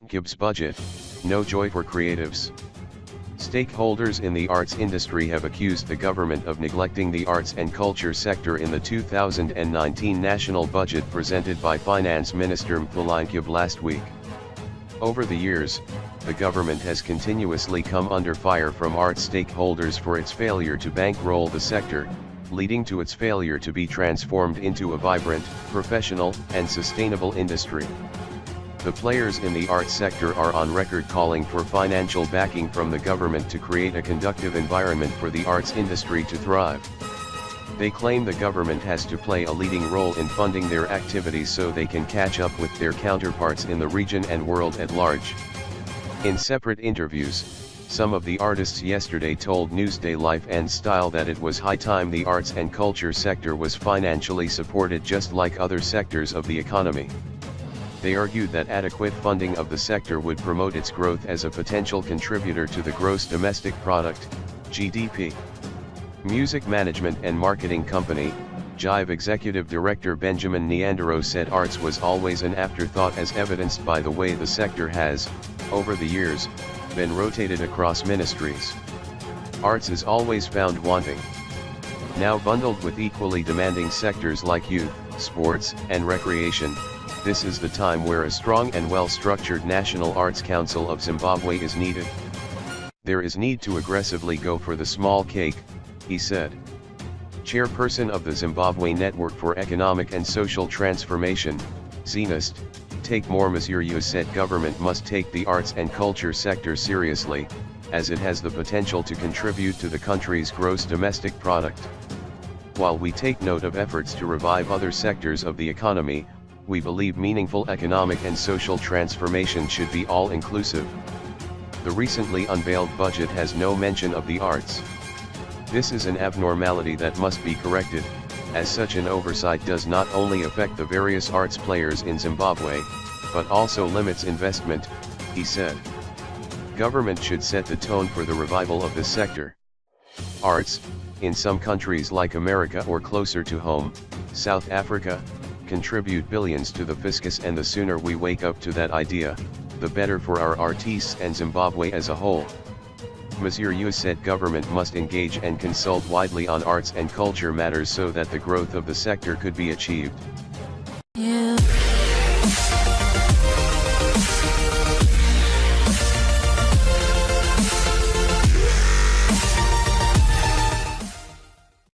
Ncube's budget, no joy for creatives. Stakeholders in the arts industry have accused the government of neglecting the arts and culture sector in the 2019 national budget presented by Finance Minister Mthuli Ncube last week. Over the years, the government has continuously come under fire from arts stakeholders for its failure to bankroll the sector, leading to its failure to be transformed into a vibrant, professional, and sustainable industry. The players in the arts sector are on record calling for financial backing from the government to create a conducive environment for the arts industry to thrive. They claim the government has to play a leading role in funding their activities so they can catch up with their counterparts in the region and world at large. In separate interviews, some of the artists yesterday told Newsday Life and Style that it was high time the arts and culture sector was financially supported just like other sectors of the economy. They argued that adequate funding of the sector would promote its growth as a potential contributor to the gross domestic product, GDP. Music management and marketing company, Jive Executive Director Benjamin Neandero said arts was always an afterthought as evidenced by the way the sector has, over the years, been rotated across ministries. Arts is always found wanting. Now bundled with equally demanding sectors like youth, sports, and recreation, this is the time where a strong and well-structured National Arts Council of Zimbabwe is needed. There is need to aggressively go for the small cake, he said. Chairperson of the Zimbabwe Network for Economic and Social Transformation, ZENIST, Take More Mthuli said government must take the arts and culture sector seriously, as it has the potential to contribute to the country's gross domestic product. While we take note of efforts to revive other sectors of the economy, we believe meaningful economic and social transformation should be all-inclusive. The recently unveiled budget has no mention of the arts. This is an abnormality that must be corrected, as such an oversight does not only affect the various arts players in Zimbabwe, but also limits investment, he said. Government should set the tone for the revival of this sector. Arts, in some countries like America or closer to home, South Africa, contribute billions to the fiscus, and the sooner we wake up to that idea, the better for our artists and Zimbabwe as a whole. Mthuli said government must engage and consult widely on arts and culture matters so that the growth of the sector could be achieved.